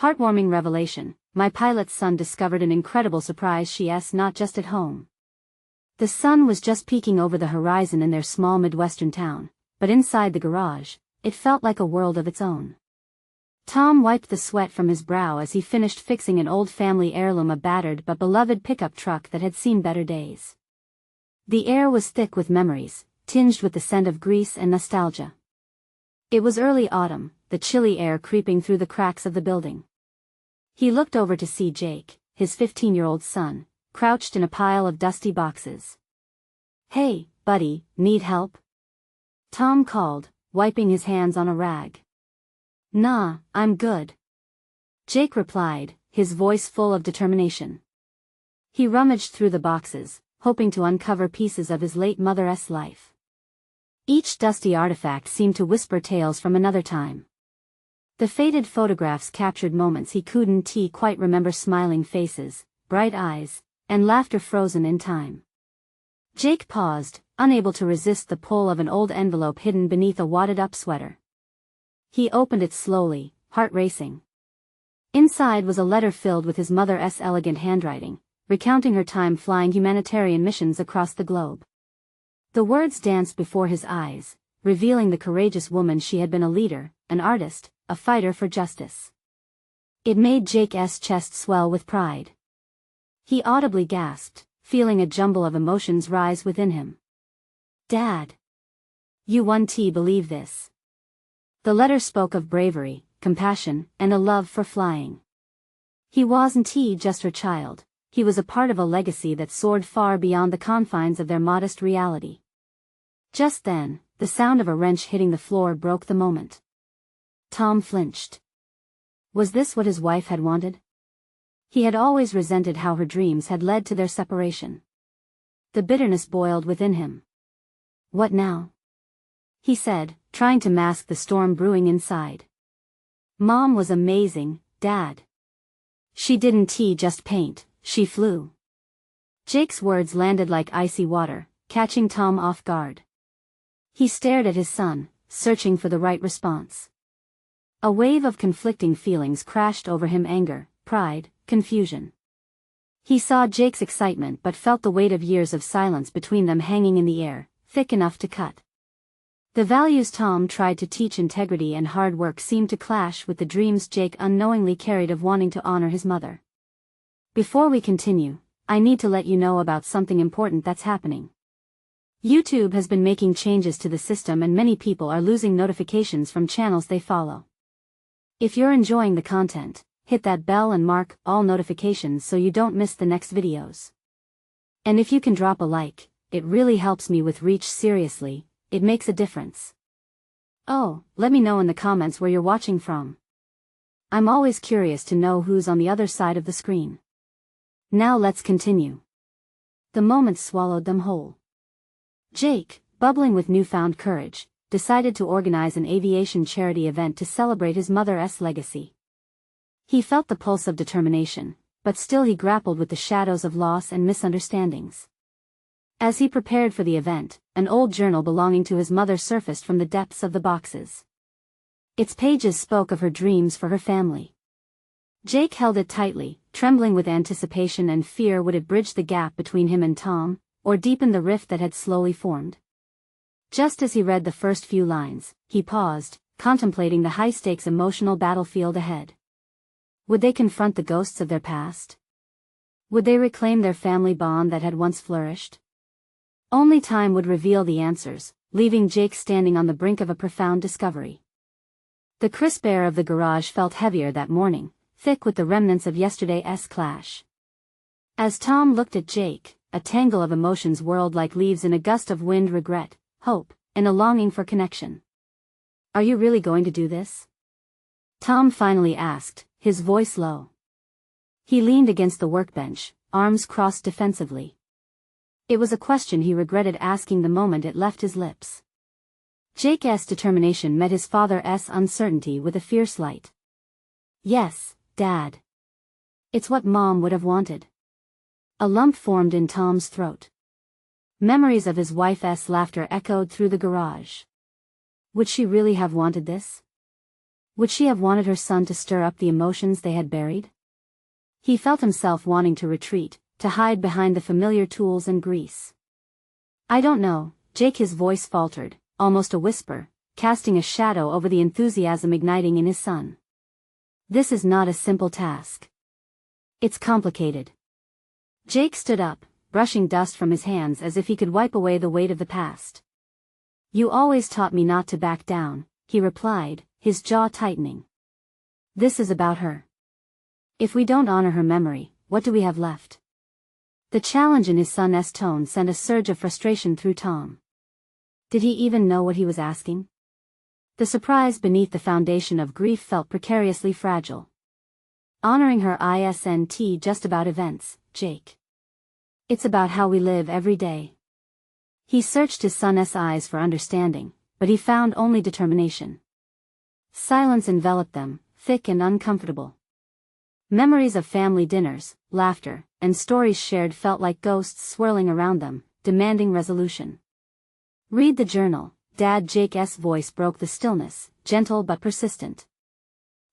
Heartwarming revelation, my pilot's son discovered an incredible surprise. She's not just at home. The sun was just peeking over the horizon in their small Midwestern town, but inside the garage, it felt like a world of its own. Tom wiped the sweat from his brow as he finished fixing an old family heirloom, a battered but beloved pickup truck that had seen better days. The air was thick with memories, tinged with the scent of grease and nostalgia. It was early autumn, the chilly air creeping through the cracks of the building. He looked over to see Jake, his 15-year-old son, crouched in a pile of dusty boxes. "Hey, buddy, need help?" Tom called, wiping his hands on a rag. "Nah, I'm good," Jake replied, his voice full of determination. He rummaged through the boxes, hoping to uncover pieces of his late mother's life. Each dusty artifact seemed to whisper tales from another time. The faded photographs captured moments he couldn't quite remember, smiling faces, bright eyes, and laughter frozen in time. Jake paused, unable to resist the pull of an old envelope hidden beneath a wadded-up sweater. He opened it slowly, heart racing. Inside was a letter filled with his mother's elegant handwriting, recounting her time flying humanitarian missions across the globe. The words danced before his eyes, revealing the courageous woman she had been: a leader, an artist, a fighter for justice. It made Jake's chest swell with pride. He audibly gasped, feeling a jumble of emotions rise within him. "Dad! You won't believe this." The letter spoke of bravery, compassion, and a love for flying. He wasn't just her child, he was a part of a legacy that soared far beyond the confines of their modest reality. Just then, the sound of a wrench hitting the floor broke the moment. Tom flinched. Was this what his wife had wanted? He had always resented how her dreams had led to their separation. The bitterness boiled within him. "What now?" he said, trying to mask the storm brewing inside. "Mom was amazing, Dad. She didn't just paint, she flew." Jake's words landed like icy water, catching Tom off guard. He stared at his son, searching for the right response. A wave of conflicting feelings crashed over him: anger, pride, confusion. He saw Jake's excitement but felt the weight of years of silence between them hanging in the air, thick enough to cut. The values Tom tried to teach, integrity and hard work, seemed to clash with the dreams Jake unknowingly carried of wanting to honor his mother. "Before we continue, I need to let you know about something important that's happening. YouTube has been making changes to the system and many people are losing notifications from channels they follow. If you're enjoying the content, hit that bell and mark all notifications so you don't miss the next videos. And if you can drop a like, it really helps me with reach. Seriously, it makes a difference. Oh, let me know in the comments where you're watching from. I'm always curious to know who's on the other side of the screen. Now let's continue." The moments swallowed them whole. Jake, bubbling with newfound courage, decided to organize an aviation charity event to celebrate his mother's legacy. He felt the pulse of determination, but still he grappled with the shadows of loss and misunderstandings. As he prepared for the event, an old journal belonging to his mother surfaced from the depths of the boxes. Its pages spoke of her dreams for her family. Jake held it tightly, trembling with anticipation and fear. Would it bridge the gap between him and Tom, or deepen the rift that had slowly formed? Just as he read the first few lines, he paused, contemplating the high-stakes emotional battlefield ahead. Would they confront the ghosts of their past? Would they reclaim their family bond that had once flourished? Only time would reveal the answers, leaving Jake standing on the brink of a profound discovery. The crisp air of the garage felt heavier that morning, thick with the remnants of yesterday's clash. As Tom looked at Jake, a tangle of emotions whirled like leaves in a gust of wind: regret, hope, and a longing for connection. "Are you really going to do this?" Tom finally asked, his voice low. He leaned against the workbench, arms crossed defensively. It was a question he regretted asking the moment it left his lips. Jake's determination met his father's uncertainty with a fierce light. "Yes, Dad. It's what Mom would have wanted." A lump formed in Tom's throat. Memories of his wife's laughter echoed through the garage. Would she really have wanted this? Would she have wanted her son to stir up the emotions they had buried? He felt himself wanting to retreat, to hide behind the familiar tools and grease. I don't know, Jake, his voice faltered, almost a whisper, casting a shadow over the enthusiasm igniting in his son. This is not a simple task. It's complicated. Jake stood up, brushing dust from his hands as if he could wipe away the weight of the past. You always taught me not to back down, he replied, his jaw tightening. This is about her. If we don't honor her memory, what do we have left? The challenge in his son's tone sent a surge of frustration through Tom. Did he even know what he was asking? The surprise beneath the foundation of grief felt precariously fragile. Honoring her isn't just about events, Jake. It's about how we live every day. He searched his son's eyes for understanding, but he found only determination. Silence enveloped them, thick and uncomfortable. Memories of family dinners, laughter, and stories shared felt like ghosts swirling around them, demanding resolution. Read the journal, Dad. Jake's voice broke the stillness, gentle but persistent.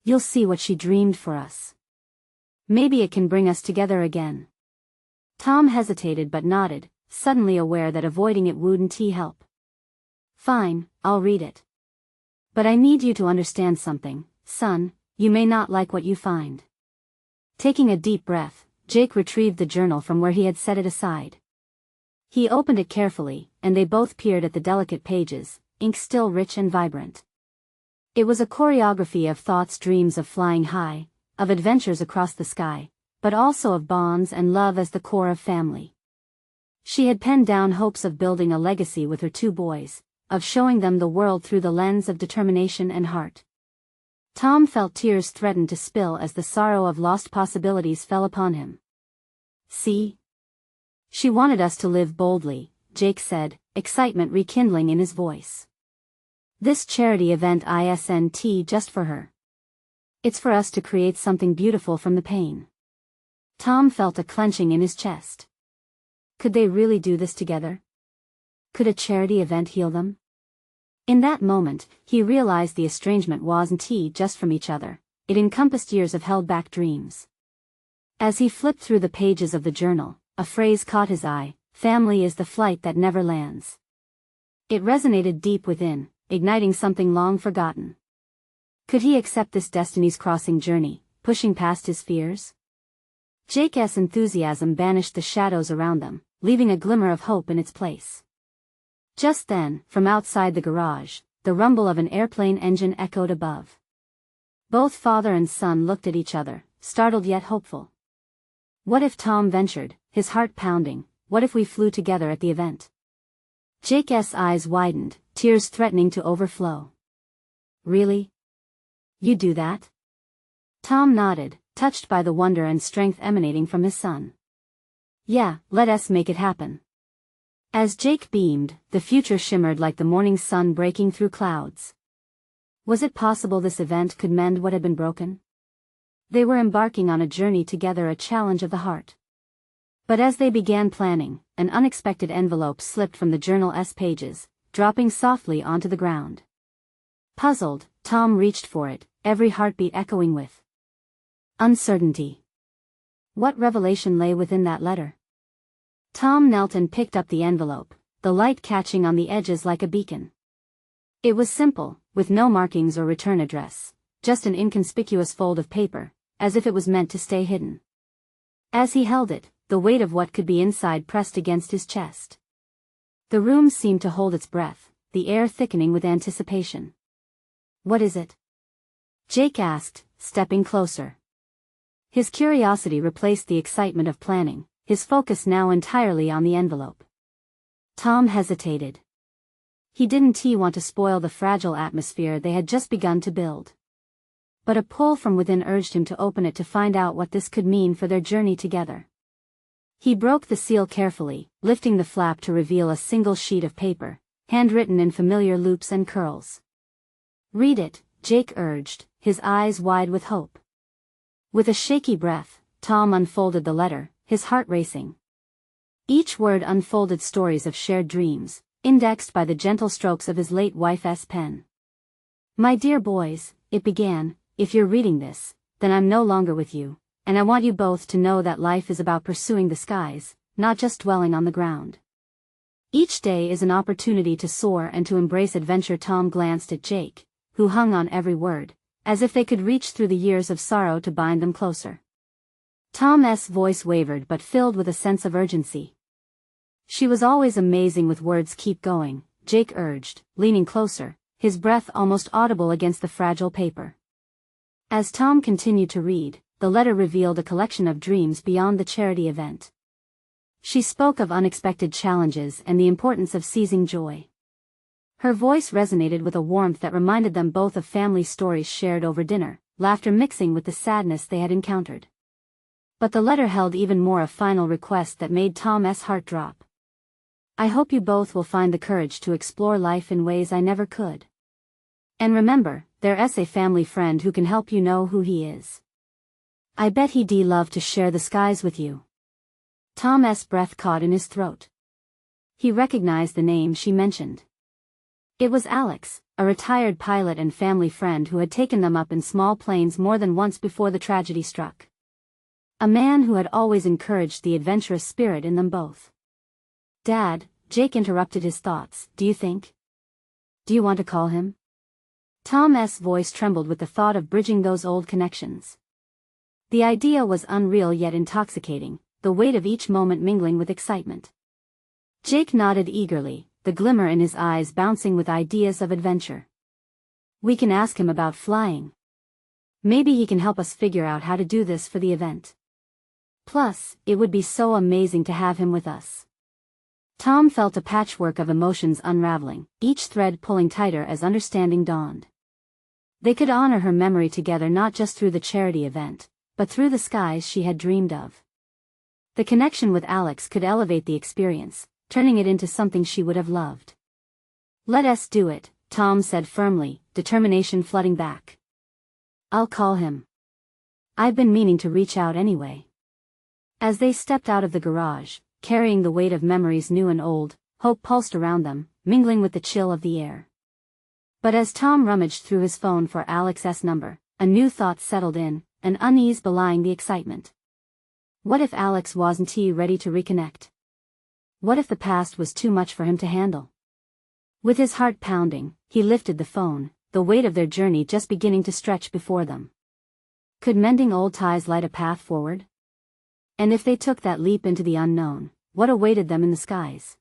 You'll see what she dreamed for us. Maybe it can bring us together again. Tom hesitated but nodded, suddenly aware that avoiding it wouldn't help. Fine, I'll read it. But I need you to understand something, son, you may not like what you find. Taking a deep breath, Jake retrieved the journal from where he had set it aside. He opened it carefully, and they both peered at the delicate pages, ink still rich and vibrant. It was a choreography of thoughts, dreams of flying high, of adventures across the sky, but also of bonds and love as the core of family. She had penned down hopes of building a legacy with her two boys, of showing them the world through the lens of determination and heart. Tom felt tears threaten to spill as the sorrow of lost possibilities fell upon him. See? She wanted us to live boldly, Jake said, excitement rekindling in his voice. This charity event isn't just for her. It's for us to create something beautiful from the pain. Tom felt a clenching in his chest. Could they really do this together? Could a charity event heal them? In that moment, he realized the estrangement wasn't just from each other, it encompassed years of held-back dreams. As he flipped through the pages of the journal, a phrase caught his eye, family is the flight that never lands. It resonated deep within, igniting something long forgotten. Could he accept this destiny's crossing journey, pushing past his fears? Jake's enthusiasm banished the shadows around them, leaving a glimmer of hope in its place. Just then, from outside the garage, the rumble of an airplane engine echoed above. Both father and son looked at each other, startled yet hopeful. What if, Tom ventured, his heart pounding, what if we flew together at the event? Jake's eyes widened, tears threatening to overflow. Really? You'd do that? Tom nodded, touched by the wonder and strength emanating from his son. Yeah, let us make it happen. As Jake beamed, the future shimmered like the morning sun breaking through clouds. Was it possible this event could mend what had been broken? They were embarking on a journey together, a challenge of the heart. But as they began planning, an unexpected envelope slipped from the journal's pages, dropping softly onto the ground. Puzzled, Tom reached for it, every heartbeat echoing with uncertainty. What revelation lay within that letter? Tom knelt and picked up the envelope, the light catching on the edges like a beacon. It was simple, with no markings or return address, just an inconspicuous fold of paper, as if it was meant to stay hidden. As he held it, the weight of what could be inside pressed against his chest. The room seemed to hold its breath, the air thickening with anticipation. What is it? Jake asked, stepping closer. His curiosity replaced the excitement of planning, his focus now entirely on the envelope. Tom hesitated. He didn't want to spoil the fragile atmosphere they had just begun to build. But a pull from within urged him to open it to find out what this could mean for their journey together. He broke the seal carefully, lifting the flap to reveal a single sheet of paper, handwritten in familiar loops and curls. Read it, Jake urged, his eyes wide with hope. With a shaky breath, Tom unfolded the letter, his heart racing. Each word unfolded stories of shared dreams, indexed by the gentle strokes of his late wife's pen. My dear boys, it began, "If you're reading this, then I'm no longer with you, and I want you both to know that life is about pursuing the skies, not just dwelling on the ground. Each day is an opportunity to soar and to embrace adventure." Tom glanced at Jake, who hung on every word, as if they could reach through the years of sorrow to bind them closer. Tom's voice wavered but filled with a sense of urgency. "She was always amazing with words. Keep going," Jake urged, leaning closer, his breath almost audible against the fragile paper. As Tom continued to read, the letter revealed a collection of dreams beyond the charity event. She spoke of unexpected challenges and the importance of seizing joy. Her voice resonated with a warmth that reminded them both of family stories shared over dinner, laughter mixing with the sadness they had encountered. But the letter held even more, a final request that made Tom's heart drop. "I hope you both will find the courage to explore life in ways I never could. And remember, there's a family friend who can help you know who he is. I bet he'd love to share the skies with you." Tom's breath caught in his throat. He recognized the name she mentioned. It was Alex, a retired pilot and family friend who had taken them up in small planes more than once before the tragedy struck. A man who had always encouraged the adventurous spirit in them both. "Dad," Jake interrupted his thoughts, "do you want to call him?" Tom's voice trembled with the thought of bridging those old connections. The idea was unreal yet intoxicating, the weight of each moment mingling with excitement. Jake nodded eagerly, the glimmer in his eyes bouncing with ideas of adventure. "We can ask him about flying. Maybe he can help us figure out how to do this for the event. Plus, it would be so amazing to have him with us." Tom felt a patchwork of emotions unraveling, each thread pulling tighter as understanding dawned. They could honor her memory together, not just through the charity event, but through the skies she had dreamed of. The connection with Alex could elevate the experience, turning it into something she would have loved. "Let us do it," Tom said firmly, determination flooding back. "I'll call him. I've been meaning to reach out anyway." As they stepped out of the garage, carrying the weight of memories new and old, hope pulsed around them, mingling with the chill of the air. But as Tom rummaged through his phone for Alex's number, a new thought settled in, an unease belying the excitement. What if Alex wasn't ready to reconnect? What if the past was too much for him to handle? With his heart pounding, he lifted the phone, the weight of their journey just beginning to stretch before them. Could mending old ties light a path forward? And if they took that leap into the unknown, what awaited them in the skies?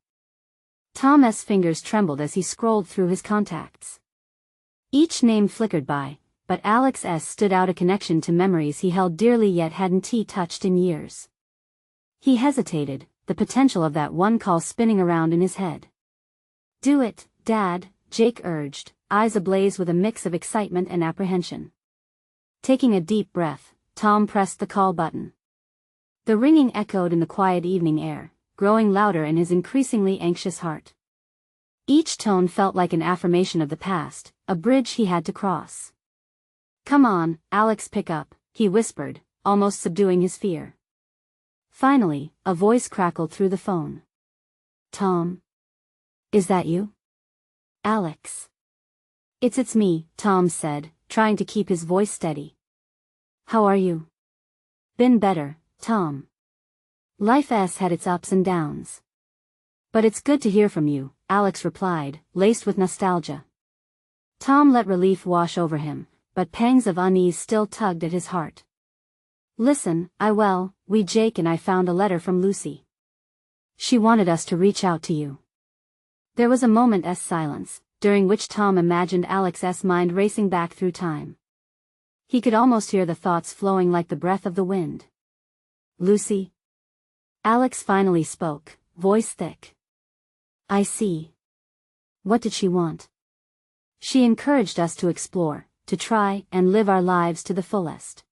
Tom's fingers trembled as he scrolled through his contacts. Each name flickered by, but Alex's stood out, a connection to memories he held dearly yet hadn't touched in years. He hesitated, the potential of that one call spinning around in his head. "Do it, Dad," Jake urged, eyes ablaze with a mix of excitement and apprehension. Taking a deep breath, Tom pressed the call button. The ringing echoed in the quiet evening air, growing louder in his increasingly anxious heart. Each tone felt like an affirmation of the past, a bridge he had to cross. "Come on, Alex, pick up," he whispered, almost subduing his fear. Finally, a voice crackled through the phone. "Tom? Is that you?" "Alex. It's me," Tom said, trying to keep his voice steady. "How are you?" "Been better, Tom. Life's had its ups and downs. But it's good to hear from you," Alex replied, laced with nostalgia. Tom let relief wash over him, but pangs of unease still tugged at his heart. "Listen, Jake and I found a letter from Lucy. She wanted us to reach out to you." There was a moment's silence, during which Tom imagined Alex's mind racing back through time. He could almost hear the thoughts flowing like the breath of the wind. "Lucy?" Alex finally spoke, voice thick. "I see. What did she want?" "She encouraged us to explore, to try and live our lives to the fullest.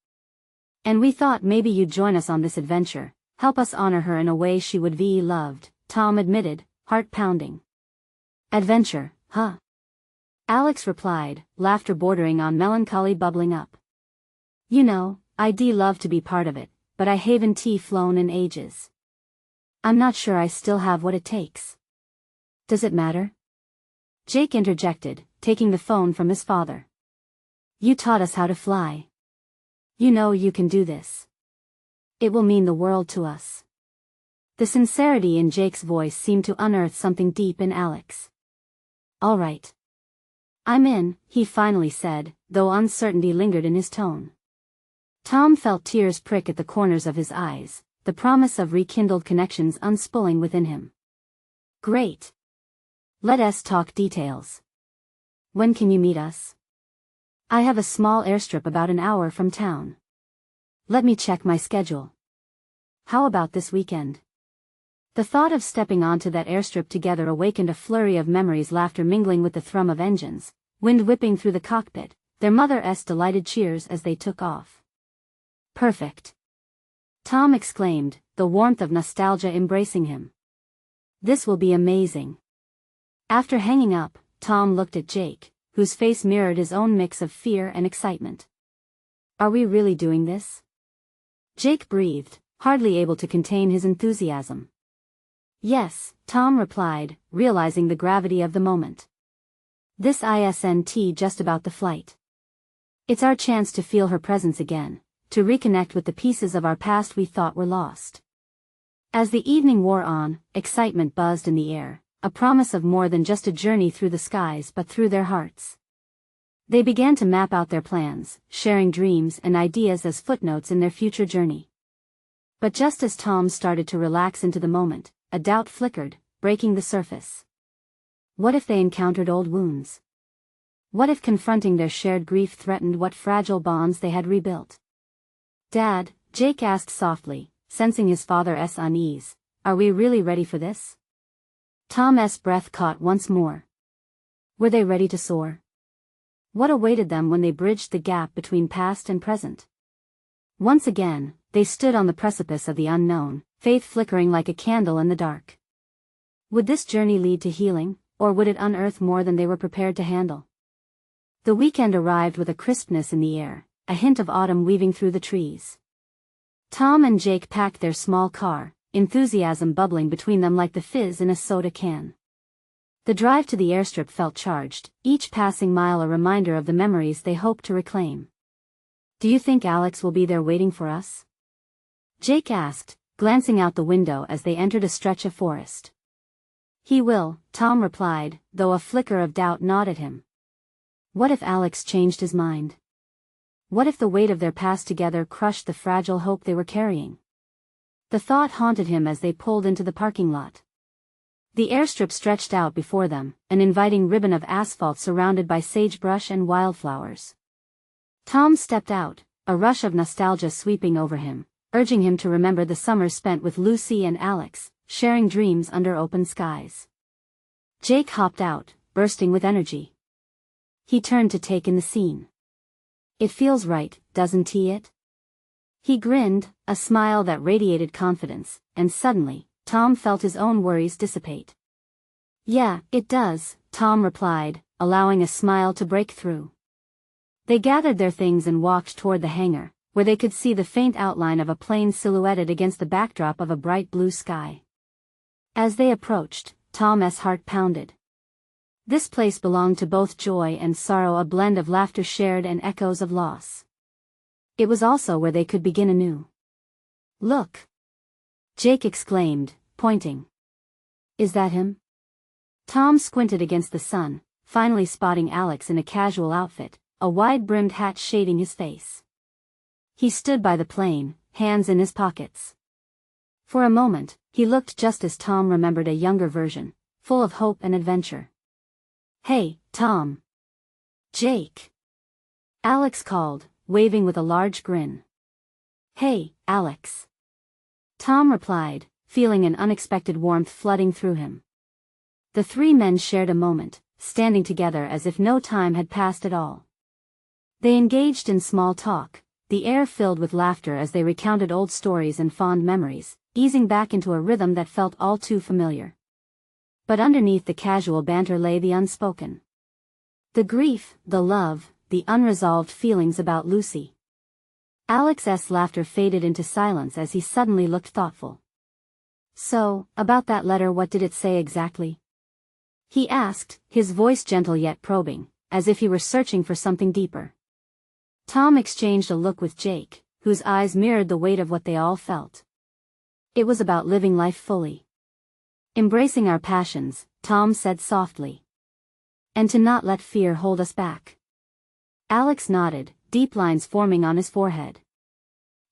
And we thought maybe you'd join us on this adventure, help us honor her in a way she would be loved," Tom admitted, heart pounding. "Adventure, huh?" Alex replied, laughter bordering on melancholy bubbling up. "You know, I'd love to be part of it, but I haven't flown in ages. I'm not sure I still have what it takes." "Does it matter?" Jake interjected, taking the phone from his father. You taught us how to fly. You know you can do this. It will mean the world to us. The sincerity in Jake's voice seemed to unearth something deep in Alex. All right. I'm in, he finally said, though uncertainty lingered in his tone. Tom felt tears prick at the corners of his eyes, the promise of rekindled connections unspooling within him. Great. Let us talk details. When can you meet us? I have a small airstrip about an hour from town. Let me check my schedule. How about this weekend? The thought of stepping onto that airstrip together awakened a flurry of memories, laughter mingling with the thrum of engines, wind whipping through the cockpit, their mother's delighted cheers as they took off. Perfect. Tom exclaimed, the warmth of nostalgia embracing him. This will be amazing. After hanging up, Tom looked at Jake, whose face mirrored his own mix of fear and excitement. Are we really doing this? Jake breathed, hardly able to contain his enthusiasm. Yes, Tom replied, realizing the gravity of the moment. This isn't just about the flight. It's our chance to feel her presence again, to reconnect with the pieces of our past we thought were lost. As the evening wore on, excitement buzzed in the air, a promise of more than just a journey through the skies but through their hearts. They began to map out their plans, sharing dreams and ideas as footnotes in their future journey. But just as Tom started to relax into the moment, a doubt flickered, breaking the surface. What if they encountered old wounds? What if confronting their shared grief threatened what fragile bonds they had rebuilt? Dad, Jake asked softly, sensing his father's unease, are we really ready for this? Tom's breath caught once more. Were they ready to soar? What awaited them when they bridged the gap between past and present? Once again, they stood on the precipice of the unknown, faith flickering like a candle in the dark. Would this journey lead to healing, or would it unearth more than they were prepared to handle? The weekend arrived with a crispness in the air, a hint of autumn weaving through the trees. Tom and Jake packed their small car, enthusiasm bubbling between them like the fizz in a soda can. The drive to the airstrip felt charged, each passing mile a reminder of the memories they hoped to reclaim. Do you think Alex will be there waiting for us? Jake asked, glancing out the window as they entered a stretch of forest. He will, Tom replied, though a flicker of doubt gnawed at him. What if Alex changed his mind? What if the weight of their past together crushed the fragile hope they were carrying? The thought haunted him as they pulled into the parking lot. The airstrip stretched out before them, an inviting ribbon of asphalt surrounded by sagebrush and wildflowers. Tom stepped out, a rush of nostalgia sweeping over him, urging him to remember the summers spent with Lucy and Alex, sharing dreams under open skies. Jake hopped out, bursting with energy. He turned to take in the scene. It feels right, doesn't it? He grinned, a smile that radiated confidence, and suddenly, Tom felt his own worries dissipate. Yeah, it does, Tom replied, allowing a smile to break through. They gathered their things and walked toward the hangar, where they could see the faint outline of a plane silhouetted against the backdrop of a bright blue sky. As they approached, Tom's heart pounded. This place belonged to both joy and sorrow, a blend of laughter shared and echoes of loss. It was also where they could begin anew. Look! Jake exclaimed, pointing. Is that him? Tom squinted against the sun, finally spotting Alex in a casual outfit, a wide-brimmed hat shading his face. He stood by the plane, hands in his pockets. For a moment, he looked just as Tom remembered a younger version, full of hope and adventure. Hey, Tom. Jake. Alex called, waving with a large grin. Hey, Alex. Tom replied, feeling an unexpected warmth flooding through him. The three men shared a moment, standing together as if no time had passed at all. They engaged in small talk, the air filled with laughter as they recounted old stories and fond memories, easing back into a rhythm that felt all too familiar. But underneath the casual banter lay the unspoken. The grief, the love, the unresolved feelings about Lucy. Alex's laughter faded into silence as he suddenly looked thoughtful. So, about that letter, what did it say exactly? He asked, his voice gentle yet probing, as if he were searching for something deeper. Tom exchanged a look with Jake, whose eyes mirrored the weight of what they all felt. It was about living life fully. Embracing our passions, Tom said softly. And to not let fear hold us back. Alex nodded, deep lines forming on his forehead.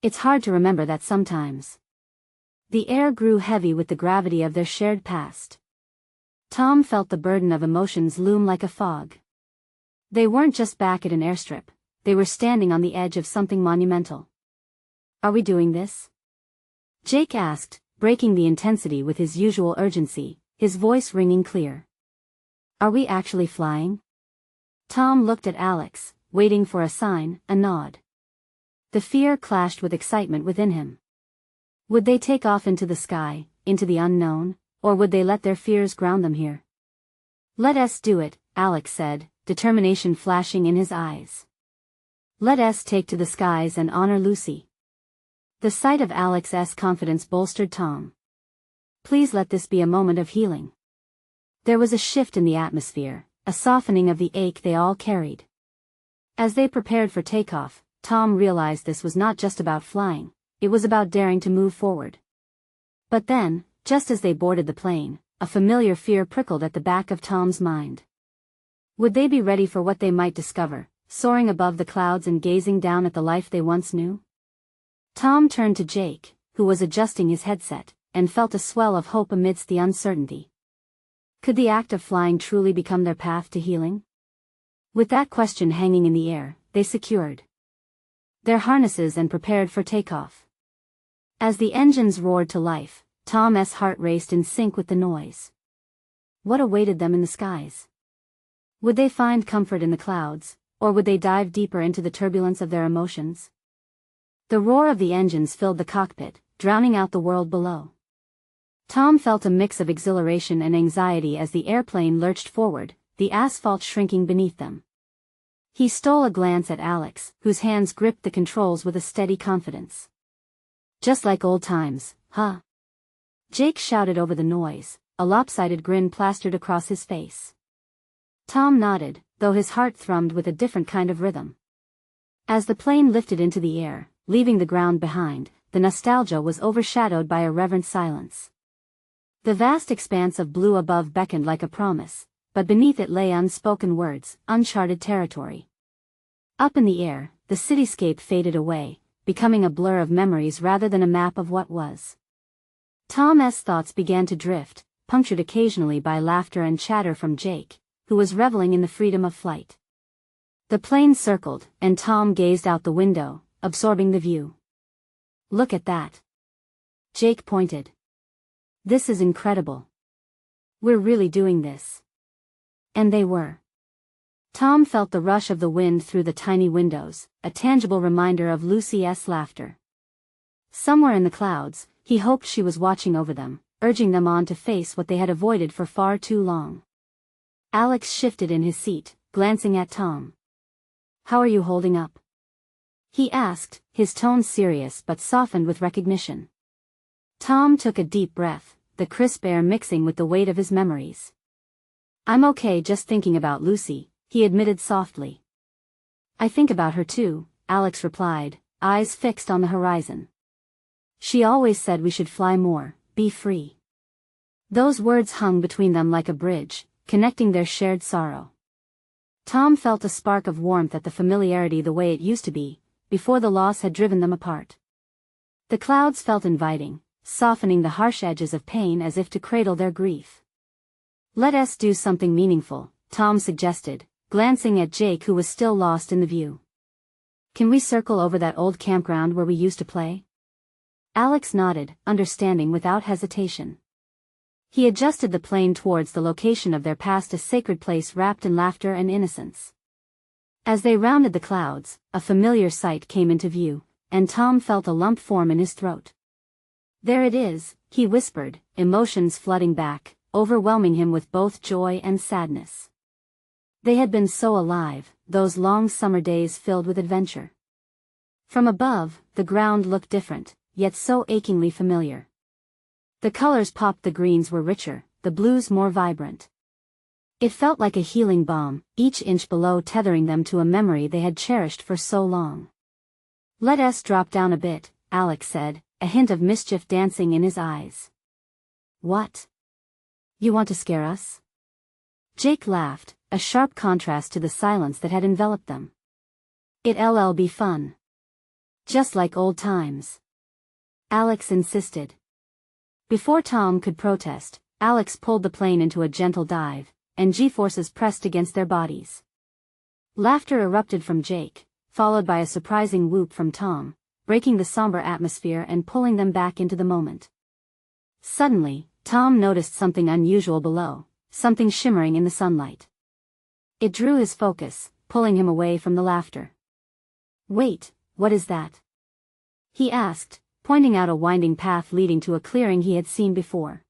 It's hard to remember that sometimes. The air grew heavy with the gravity of their shared past. Tom felt the burden of emotions loom like a fog. They weren't just back at an airstrip, they were standing on the edge of something monumental. Are we doing this? Jake asked, breaking the intensity with his usual urgency, his voice ringing clear. Are we actually flying? Tom looked at Alex, waiting for a sign, a nod. The fear clashed with excitement within him. Would they take off into the sky, into the unknown, or would they let their fears ground them here? Let us do it, Alex said, determination flashing in his eyes. Let us take to the skies and honor Lucy. The sight of Alex's confidence bolstered Tom. Please let this be a moment of healing. There was a shift in the atmosphere, a softening of the ache they all carried. As they prepared for takeoff, Tom realized this was not just about flying, it was about daring to move forward. But then, just as they boarded the plane, a familiar fear prickled at the back of Tom's mind. Would they be ready for what they might discover, soaring above the clouds and gazing down at the life they once knew? Tom turned to Jake, who was adjusting his headset, and felt a swell of hope amidst the uncertainty. Could the act of flying truly become their path to healing? With that question hanging in the air, they secured their harnesses and prepared for takeoff. As the engines roared to life, Tom's heart raced in sync with the noise. What awaited them in the skies? Would they find comfort in the clouds, or would they dive deeper into the turbulence of their emotions? The roar of the engines filled the cockpit, drowning out the world below. Tom felt a mix of exhilaration and anxiety as the airplane lurched forward, the asphalt shrinking beneath them. He stole a glance at Alex, whose hands gripped the controls with a steady confidence. Just like old times, huh? Jake shouted over the noise, a lopsided grin plastered across his face. Tom nodded, though his heart thrummed with a different kind of rhythm. As the plane lifted into the air, leaving the ground behind, the nostalgia was overshadowed by a reverent silence. The vast expanse of blue above beckoned like a promise, but beneath it lay unspoken words, uncharted territory. Up in the air, the cityscape faded away, becoming a blur of memories rather than a map of what was. Tom's thoughts began to drift, punctured occasionally by laughter and chatter from Jake, who was reveling in the freedom of flight. The plane circled, and Tom gazed out the window, absorbing the view. Look at that. Jake pointed. This is incredible. We're really doing this. And they were. Tom felt the rush of the wind through the tiny windows, a tangible reminder of Lucy's laughter. Somewhere in the clouds, he hoped she was watching over them, urging them on to face what they had avoided for far too long. Alex shifted in his seat, glancing at Tom. How are you holding up? He asked, his tone serious but softened with recognition. Tom took a deep breath, the crisp air mixing with the weight of his memories. I'm okay just thinking about Lucy, he admitted softly. I think about her too, Alex replied, eyes fixed on the horizon. She always said we should fly more, be free. Those words hung between them like a bridge, connecting their shared sorrow. Tom felt a spark of warmth at the familiarity the way it used to be, before the loss had driven them apart. The clouds felt inviting, softening the harsh edges of pain as if to cradle their grief. Let us do something meaningful, Tom suggested, glancing at Jake who was still lost in the view. Can we circle over that old campground where we used to play? Alex nodded, understanding without hesitation. He adjusted the plane towards the location of their past, a sacred place wrapped in laughter and innocence. As they rounded the clouds, a familiar sight came into view, and Tom felt a lump form in his throat. There it is, he whispered, emotions flooding back, overwhelming him with both joy and sadness. They had been so alive, those long summer days filled with adventure. From above, the ground looked different, yet so achingly familiar. The colors popped, the greens were richer, the blues more vibrant. It felt like a healing balm, each inch below tethering them to a memory they had cherished for so long. "Let us drop down a bit," Alex said, a hint of mischief dancing in his eyes. "What? You want to scare us?" Jake laughed, a sharp contrast to the silence that had enveloped them. "It'll be fun. Just like old times," Alex insisted. Before Tom could protest, Alex pulled the plane into a gentle dive, and G-forces pressed against their bodies. Laughter erupted from Jake, followed by a surprising whoop from Tom, breaking the somber atmosphere and pulling them back into the moment. Suddenly, Tom noticed something unusual below, something shimmering in the sunlight. It drew his focus, pulling him away from the laughter. "Wait, what is that?" he asked, pointing out a winding path leading to a clearing he had seen before.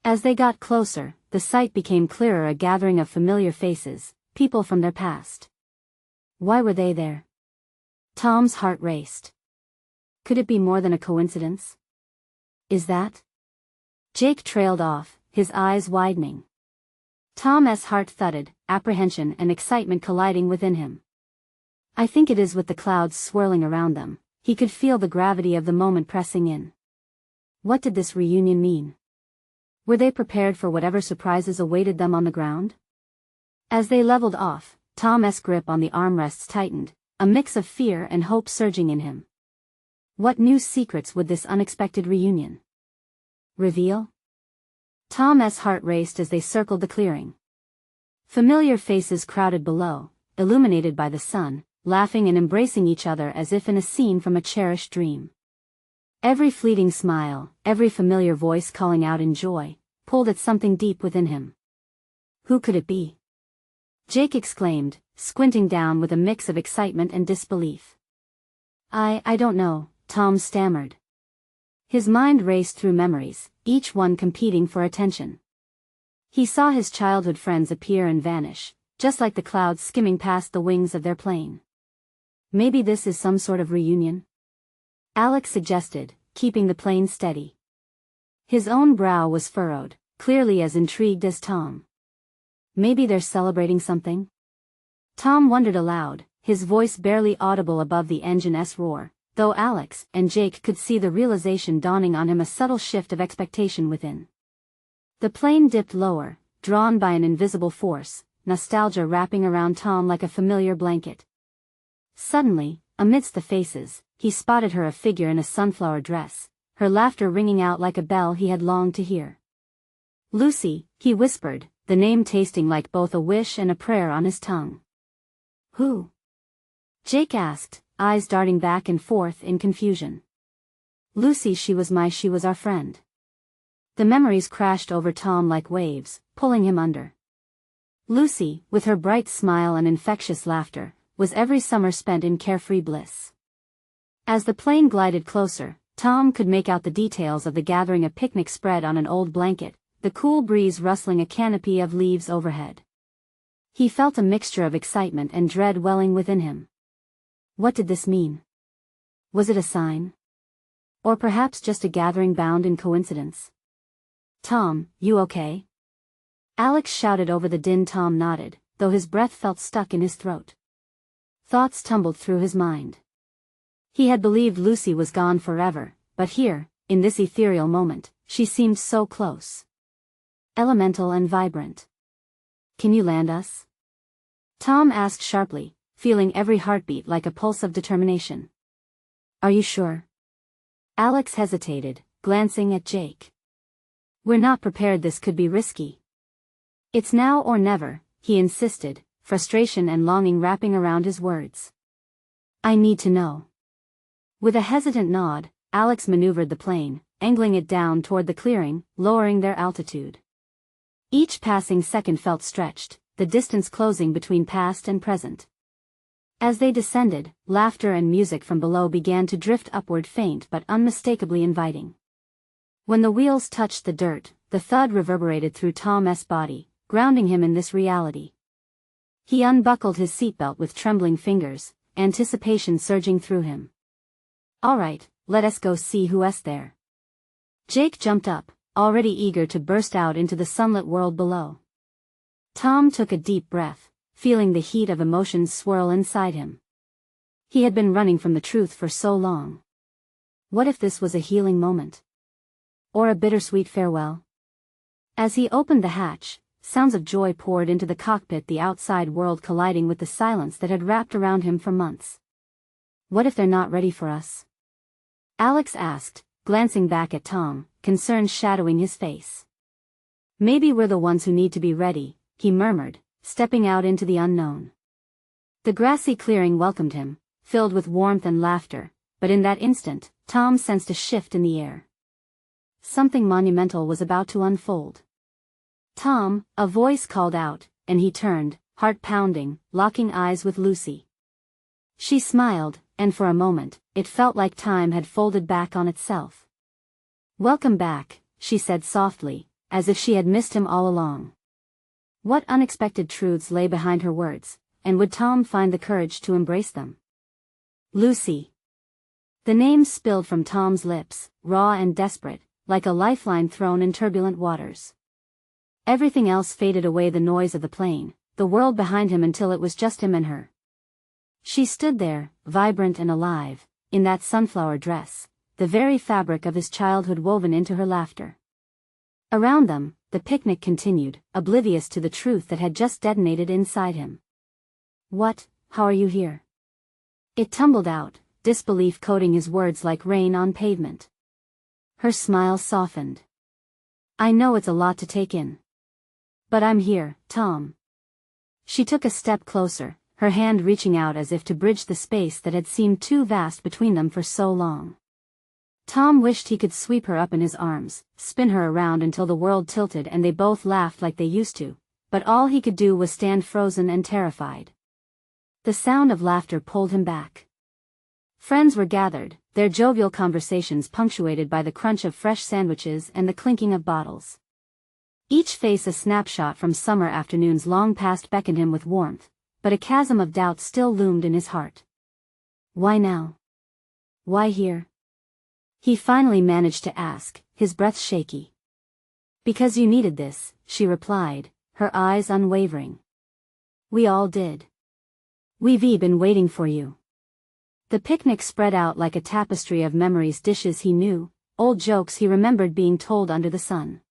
As they got closer, the sight became clearer, a gathering of familiar faces, people from their past. Why were they there? Tom's heart raced. Could it be more than a coincidence? "Is that?" Jake trailed off, his eyes widening. Tom's heart thudded, apprehension and excitement colliding within him. "I think it is," with the clouds swirling around them. He could feel the gravity of the moment pressing in. What did this reunion mean? Were they prepared for whatever surprises awaited them on the ground? As they leveled off, Tom's grip on the armrests tightened, a mix of fear and hope surging in him. What new secrets would this unexpected reunion reveal? Tom's heart raced as they circled the clearing. Familiar faces crowded below, illuminated by the sun, laughing and embracing each other as if in a scene from a cherished dream. Every fleeting smile, every familiar voice calling out in joy, pulled at something deep within him. Who could it be? Jake exclaimed, squinting down with a mix of excitement and disbelief. I don't know," Tom stammered. His mind raced through memories, each one competing for attention. He saw his childhood friends appear and vanish, just like the clouds skimming past the wings of their plane. Maybe this is some sort of reunion? Alex suggested, keeping the plane steady. His own brow was furrowed, clearly as intrigued as Tom. Maybe they're celebrating something? Tom wondered aloud, his voice barely audible above the engine's roar, though Alex and Jake could see the realization dawning on him, a subtle shift of expectation within. The plane dipped lower, drawn by an invisible force, nostalgia wrapping around Tom like a familiar blanket. Suddenly, amidst the faces, he spotted her, a figure in a sunflower dress, her laughter ringing out like a bell he had longed to hear. "Lucy," he whispered, the name tasting like both a wish and a prayer on his tongue. "Who?" Jake asked, eyes darting back and forth in confusion. "Lucy, she was our friend." The memories crashed over Tom like waves, pulling him under. Lucy, with her bright smile and infectious laughter, was every summer spent in carefree bliss. As the plane glided closer, Tom could make out the details of the gathering, a picnic spread on an old blanket, the cool breeze rustling a canopy of leaves overhead. He felt a mixture of excitement and dread welling within him. What did this mean? Was it a sign? Or perhaps just a gathering bound in coincidence? "Tom, you okay?" Alex shouted over the din. Tom nodded, though his breath felt stuck in his throat. Thoughts tumbled through his mind. He had believed Lucy was gone forever, but here, in this ethereal moment, she seemed so close. Elemental and vibrant. "Can you land us?" Tom asked sharply, feeling every heartbeat like a pulse of determination. "Are you sure?" Alex hesitated, glancing at Jake. "We're not prepared. This could be risky." "It's now or never," he insisted, frustration and longing wrapping around his words. "I need to know." With a hesitant nod, Alex maneuvered the plane, angling it down toward the clearing, lowering their altitude. Each passing second felt stretched, the distance closing between past and present. As they descended, laughter and music from below began to drift upward, faint but unmistakably inviting. When the wheels touched the dirt, the thud reverberated through Tom's body, grounding him in this reality. He unbuckled his seatbelt with trembling fingers, anticipation surging through him. "All right, let us go see who's there." Jake jumped up, already eager to burst out into the sunlit world below. Tom took a deep breath, feeling the heat of emotions swirl inside him. He had been running from the truth for so long. What if this was a healing moment? Or a bittersweet farewell? As he opened the hatch, sounds of joy poured into the cockpit, the outside world colliding with the silence that had wrapped around him for months. What if they're not ready for us? Alex asked, glancing back at Tom, concern shadowing his face. Maybe we're the ones who need to be ready, he murmured, stepping out into the unknown. The grassy clearing welcomed him, filled with warmth and laughter, but in that instant, Tom sensed a shift in the air. Something monumental was about to unfold. "Tom," a voice called out, and he turned, heart pounding, locking eyes with Lucy. She smiled, and for a moment, it felt like time had folded back on itself. "Welcome back," she said softly, as if she had missed him all along. What unexpected truths lay behind her words, and would Tom find the courage to embrace them? Lucy. The name spilled from Tom's lips, raw and desperate, like a lifeline thrown in turbulent waters. Everything else faded away, the noise of the plane, the world behind him, until it was just him and her. She stood there, vibrant and alive, in that sunflower dress, the very fabric of his childhood woven into her laughter. Around them, the picnic continued, oblivious to the truth that had just detonated inside him. How are you here?" It tumbled out, disbelief coating his words like rain on pavement. Her smile softened. "I know it's a lot to take in. But I'm here, Tom." She took a step closer, her hand reaching out as if to bridge the space that had seemed too vast between them for so long. Tom wished he could sweep her up in his arms, spin her around until the world tilted and they both laughed like they used to, but all he could do was stand frozen and terrified. The sound of laughter pulled him back. Friends were gathered, their jovial conversations punctuated by the crunch of fresh sandwiches and the clinking of bottles. Each face a snapshot from summer afternoons long past beckoned him with warmth, but a chasm of doubt still loomed in his heart. Why now? Why here? He finally managed to ask, his breath shaky. "Because you needed this," she replied, her eyes unwavering. "We all did. We've been waiting for you." The picnic spread out like a tapestry of memories, dishes he knew, old jokes he remembered being told under the sun.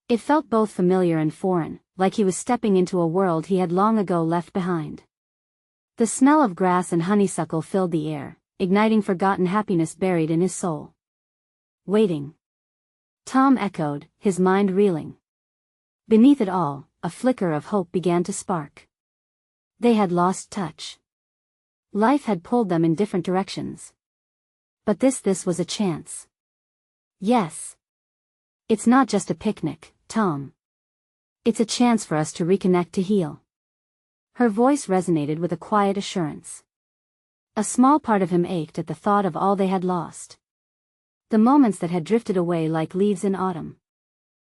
It felt both familiar and foreign, like he was stepping into a world he had long ago left behind. The smell of grass and honeysuckle filled the air, igniting forgotten happiness buried in his soul. "Waiting," Tom echoed, his mind reeling. Beneath it all, a flicker of hope began to spark. They had lost touch. Life had pulled them in different directions. But this was a chance. "Yes. It's not just a picnic, Tom. It's a chance for us to reconnect, to heal." Her voice resonated with a quiet assurance. A small part of him ached at the thought of all they had lost. The moments that had drifted away like leaves in autumn.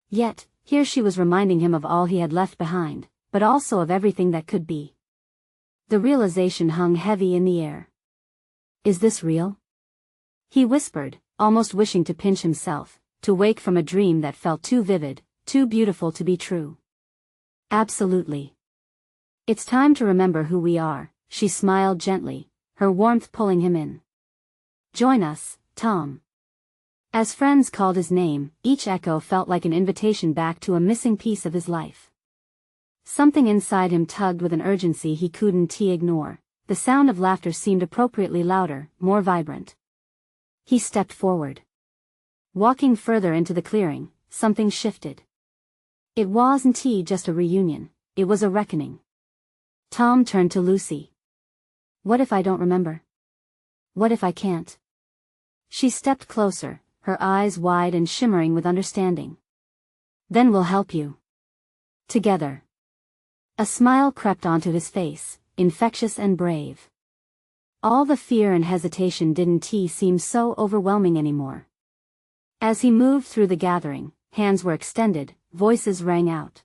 Yet, here she was reminding him of all he had left behind, but also of everything that could be. The realization hung heavy in the air. "Is this real?" he whispered, almost wishing to pinch himself, to wake from a dream that felt too vivid, too beautiful to be true. "Absolutely. It's time to remember who we are," she smiled gently, her warmth pulling him in. "Join us, Tom." As friends called his name, each echo felt like an invitation back to a missing piece of his life. Something inside him tugged with an urgency he couldn't ignore. The sound of laughter seemed appropriately louder, more vibrant. He stepped forward. Walking further into the clearing, something shifted. It wasn't just a reunion, it was a reckoning. Tom turned to Lucy. "What if I don't remember? What if I can't?" She stepped closer, her eyes wide and shimmering with understanding. "Then we'll help you. Together." A smile crept onto his face, infectious and brave. All the fear and hesitation didn't seem so overwhelming anymore. As he moved through the gathering, hands were extended, voices rang out.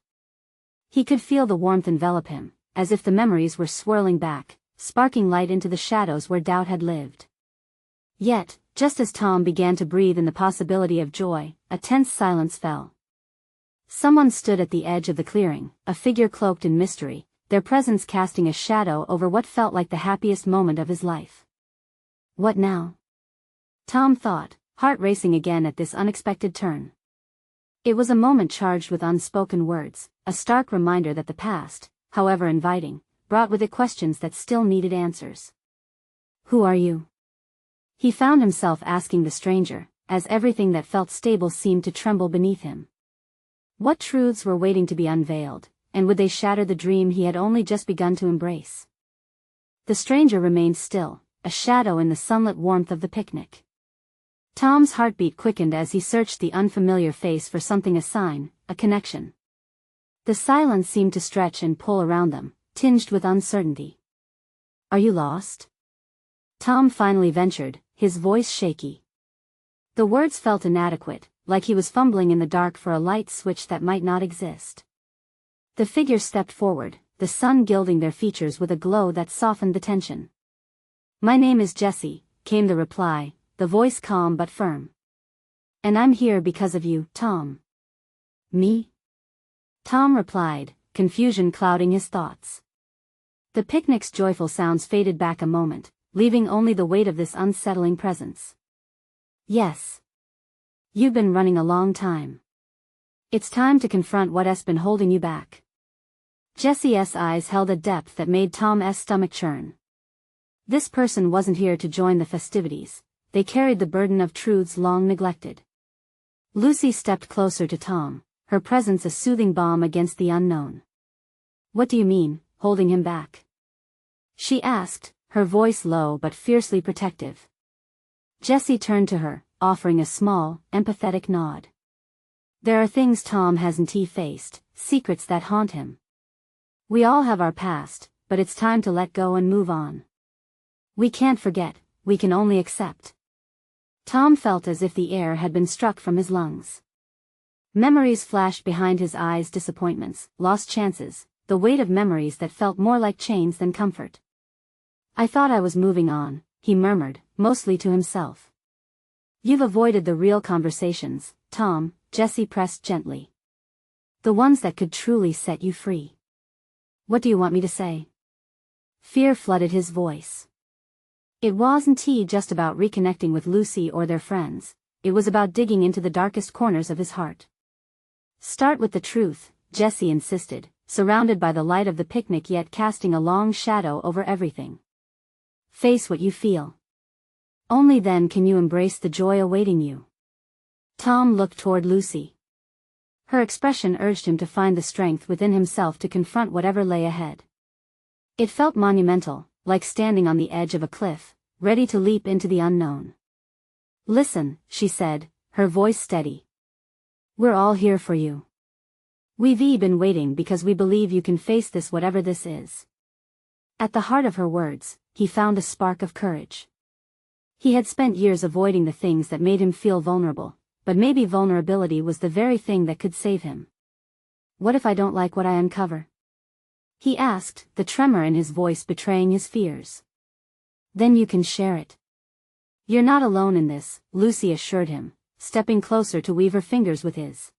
He could feel the warmth envelop him, as if the memories were swirling back, sparking light into the shadows where doubt had lived. Yet, just as Tom began to breathe in the possibility of joy, a tense silence fell. Someone stood at the edge of the clearing, a figure cloaked in mystery, their presence casting a shadow over what felt like the happiest moment of his life. What now? Tom thought, heart racing again at this unexpected turn. It was a moment charged with unspoken words, a stark reminder that the past, however inviting, brought with it questions that still needed answers. Who are you? He found himself asking the stranger, as everything that felt stable seemed to tremble beneath him. What truths were waiting to be unveiled, and would they shatter the dream he had only just begun to embrace? The stranger remained still, a shadow in the sunlit warmth of the picnic. Tom's heartbeat quickened as he searched the unfamiliar face for something, a sign, a connection. The silence seemed to stretch and pull around them, tinged with uncertainty. Are you lost? Tom finally ventured, his voice shaky. The words felt inadequate, like he was fumbling in the dark for a light switch that might not exist. The figure stepped forward, the sun gilding their features with a glow that softened the tension. My name is Jesse, came the reply, the voice calm but firm. And I'm here because of you, Tom. Me? Tom replied, confusion clouding his thoughts. The picnic's joyful sounds faded back a moment, leaving only the weight of this unsettling presence. Yes. You've been running a long time. It's time to confront what's been holding you back. Jesse's eyes held a depth that made Tom's stomach churn. This person wasn't here to join the festivities, they carried the burden of truths long neglected. Lucy stepped closer to Tom, her presence a soothing balm against the unknown. What do you mean, holding him back? She asked, her voice low but fiercely protective. Jesse turned to her, offering a small, empathetic nod. There are things Tom hasn't faced, secrets that haunt him. We all have our past, but it's time to let go and move on. We can't forget, we can only accept. Tom felt as if the air had been struck from his lungs. Memories flashed behind his eyes, disappointments, lost chances, the weight of memories that felt more like chains than comfort. I thought I was moving on, he murmured, mostly to himself. You've avoided the real conversations, Tom, Jesse pressed gently. The ones that could truly set you free. What do you want me to say? Fear flooded his voice. It wasn't just about reconnecting with Lucy or their friends, it was about digging into the darkest corners of his heart. Start with the truth, Jesse insisted, surrounded by the light of the picnic yet casting a long shadow over everything. Face what you feel. Only then can you embrace the joy awaiting you. Tom looked toward Lucy. Her expression urged him to find the strength within himself to confront whatever lay ahead. It felt monumental, like standing on the edge of a cliff, ready to leap into the unknown. Listen, she said, her voice steady. We're all here for you. We've been waiting because we believe you can face this, whatever this is. At the heart of her words, he found a spark of courage. He had spent years avoiding the things that made him feel vulnerable, but maybe vulnerability was the very thing that could save him. What if I don't like what I uncover? He asked, the tremor in his voice betraying his fears. Then you can share it. You're not alone in this, Lucy assured him, stepping closer to weave her fingers with his.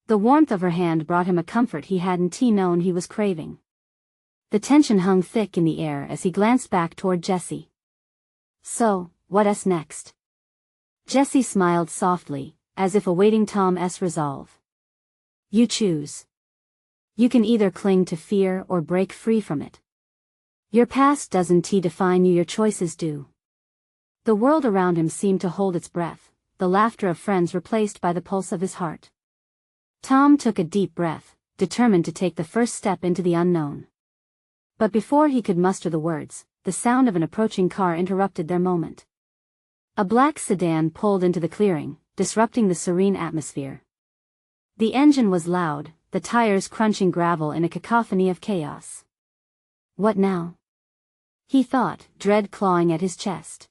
The warmth of her hand brought him a comfort he hadn't known he was craving. The tension hung thick in the air as he glanced back toward Jesse. So, what's next? Jesse smiled softly, as if awaiting Tom's resolve. You choose. You can either cling to fear or break free from it. Your past doesn't define you, your choices do. The world around him seemed to hold its breath, the laughter of friends replaced by the pulse of his heart. Tom took a deep breath, determined to take the first step into the unknown. But before he could muster the words, the sound of an approaching car interrupted their moment. A black sedan pulled into the clearing, disrupting the serene atmosphere. The engine was loud, the tires crunching gravel in a cacophony of chaos. What now? He thought, dread clawing at his chest.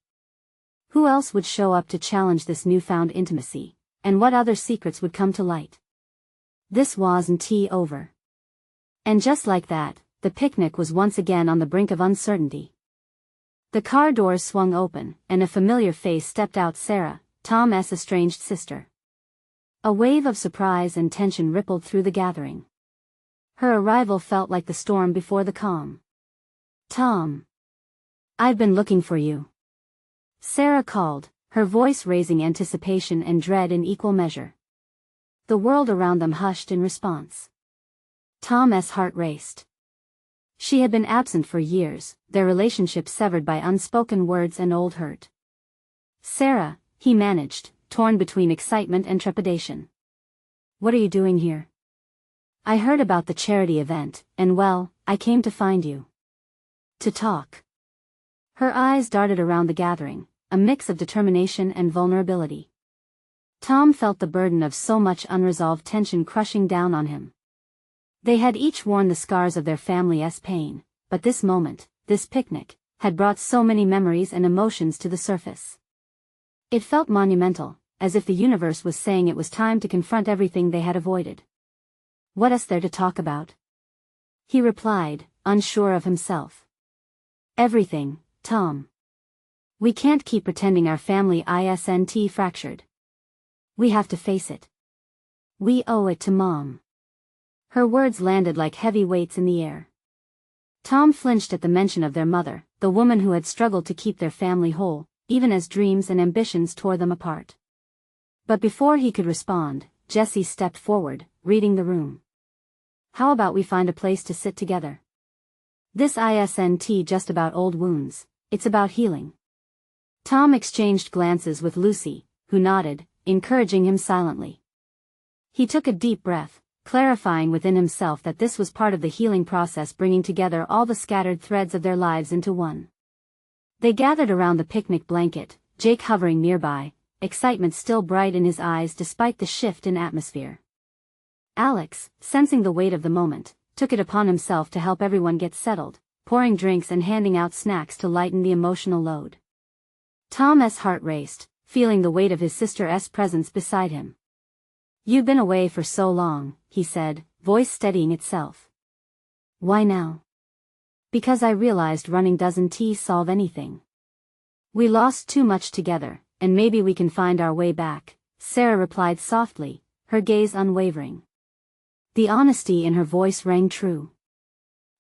Who else would show up to challenge this newfound intimacy, and what other secrets would come to light? This wasn't over. And just like that, the picnic was once again on the brink of uncertainty. The car doors swung open, and a familiar face stepped out, Sarah, Tom's estranged sister. A wave of surprise and tension rippled through the gathering. Her arrival felt like the storm before the calm. "Tom. I've been looking for you," Sarah called, her voice raising anticipation and dread in equal measure. The world around them hushed in response. Tom's heart raced. She had been absent for years, their relationship severed by unspoken words and old hurt. "Sarah," he managed, torn between excitement and trepidation. "What are you doing here?" "I heard about the charity event, and well, I came to find you. To talk." Her eyes darted around the gathering, a mix of determination and vulnerability. Tom felt the burden of so much unresolved tension crushing down on him. They had each worn the scars of their family's pain, but this moment, this picnic, had brought so many memories and emotions to the surface. It felt monumental, as if the universe was saying it was time to confront everything they had avoided. "What is there to talk about?" he replied, unsure of himself. "Everything, Tom. We can't keep pretending our family isn't fractured. We have to face it. We owe it to Mom." Her words landed like heavy weights in the air. Tom flinched at the mention of their mother, the woman who had struggled to keep their family whole, even as dreams and ambitions tore them apart. But before he could respond, Jessie stepped forward, reading the room. "How about we find a place to sit together? This isn't just about old wounds, it's about healing." Tom exchanged glances with Lucy, who nodded, encouraging him silently. He took a deep breath, clarifying within himself that this was part of the healing process, bringing together all the scattered threads of their lives into one. They gathered around the picnic blanket, Jake hovering nearby, excitement still bright in his eyes despite the shift in atmosphere. Alex, sensing the weight of the moment, took it upon himself to help everyone get settled, pouring drinks and handing out snacks to lighten the emotional load. Tom's heart raced, feeling the weight of his sister's presence beside him. "You've been away for so long," he said, voice steadying itself. "Why now?" "Because I realized running doesn't solve anything. We lost too much together, and maybe we can find our way back," Sarah replied softly, her gaze unwavering. The honesty in her voice rang true.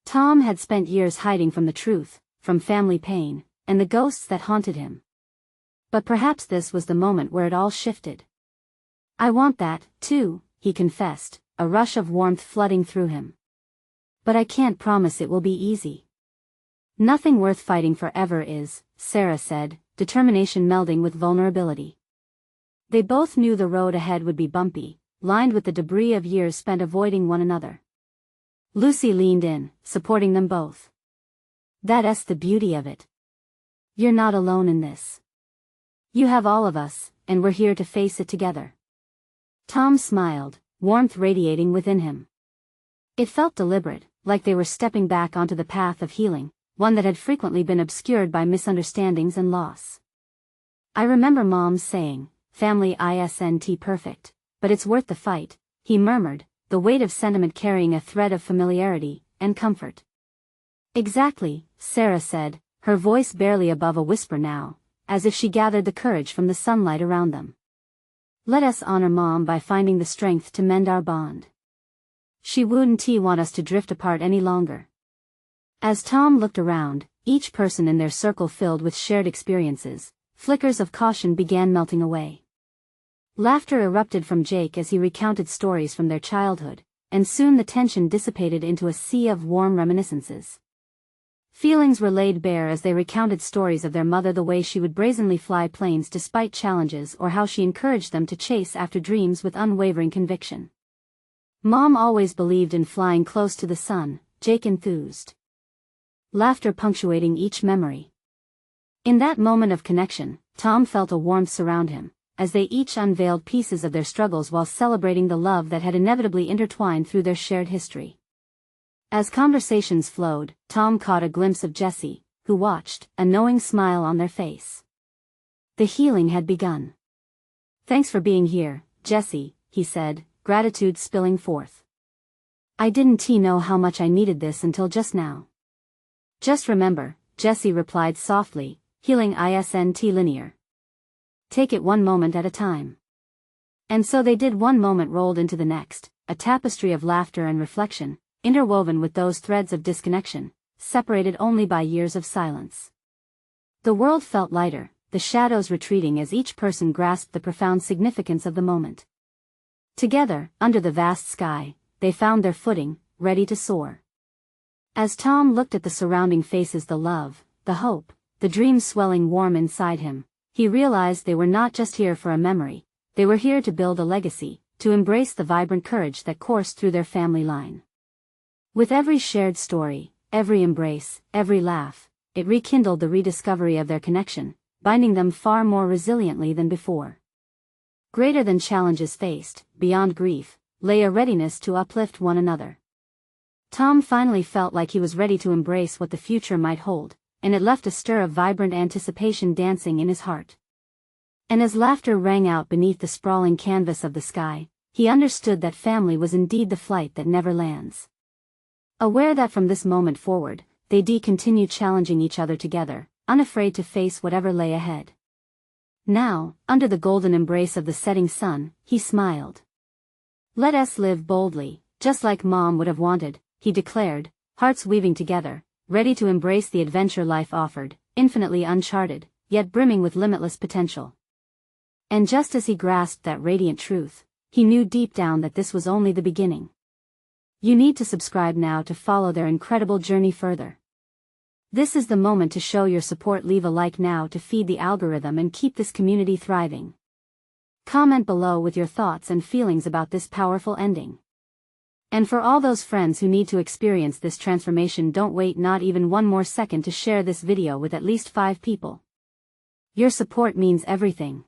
Tom had spent years hiding from the truth, from family pain, and the ghosts that haunted him. But perhaps this was the moment where it all shifted. "I want that, too," he confessed, a rush of warmth flooding through him. "But I can't promise it will be easy." "Nothing worth fighting for ever is," Sarah said, determination melding with vulnerability. They both knew the road ahead would be bumpy, lined with the debris of years spent avoiding one another. Lucy leaned in, supporting them both. "That's the beauty of it. You're not alone in this. You have all of us, and we're here to face it together." Tom smiled, warmth radiating within him. It felt deliberate, like they were stepping back onto the path of healing, one that had frequently been obscured by misunderstandings and loss. "I remember Mom saying, family isn't perfect, but it's worth the fight," he murmured, the weight of sentiment carrying a thread of familiarity and comfort. "Exactly," Sarah said, her voice barely above a whisper now, as if she gathered the courage from the sunlight around them. "Let us honor Mom by finding the strength to mend our bond. She wouldn't want us to drift apart any longer." As Tom looked around, each person in their circle filled with shared experiences, flickers of caution began melting away. Laughter erupted from Jake as he recounted stories from their childhood, and soon the tension dissipated into a sea of warm reminiscences. Feelings were laid bare as they recounted stories of their mother, the way she would brazenly fly planes despite challenges, or how she encouraged them to chase after dreams with unwavering conviction. "Mom always believed in flying close to the sun," Jake enthused. Laughter punctuating each memory. In that moment of connection, Tom felt a warmth surround him, as they each unveiled pieces of their struggles while celebrating the love that had inevitably intertwined through their shared history. As conversations flowed, Tom caught a glimpse of Jessie, who watched, a knowing smile on their face. The healing had begun. "Thanks for being here, Jessie," he said, gratitude spilling forth. "I didn't know how much I needed this until just now." "Just remember," Jessie replied softly, healing isn't linear. "Take it one moment at a time." And so they did. One moment rolled into the next, a tapestry of laughter and reflection, interwoven with those threads of disconnection, separated only by years of silence. The world felt lighter, the shadows retreating as each person grasped the profound significance of the moment. Together, under the vast sky, they found their footing, ready to soar. As Tom looked at the surrounding faces, the love, the hope, the dreams swelling warm inside him, he realized they were not just here for a memory, they were here to build a legacy, to embrace the vibrant courage that coursed through their family line. With every shared story, every embrace, every laugh, it rekindled the rediscovery of their connection, binding them far more resiliently than before. Greater than challenges faced, beyond grief, lay a readiness to uplift one another. Tom finally felt like he was ready to embrace what the future might hold, and it left a stir of vibrant anticipation dancing in his heart. And as laughter rang out beneath the sprawling canvas of the sky, he understood that family was indeed the flight that never lands. Aware that from this moment forward, they'd continue challenging each other together, unafraid to face whatever lay ahead. Now, under the golden embrace of the setting sun, he smiled. "Let us live boldly, just like Mom would have wanted," he declared, hearts weaving together, ready to embrace the adventure life offered, infinitely uncharted, yet brimming with limitless potential. And just as he grasped that radiant truth, he knew deep down that this was only the beginning. You need to subscribe now to follow their incredible journey further. This is the moment to show your support. Leave a like now to feed the algorithm and keep this community thriving. Comment below with your thoughts and feelings about this powerful ending. And for all those friends who need to experience this transformation, don't wait not even one more second to share this video with at least 5 people. Your support means everything.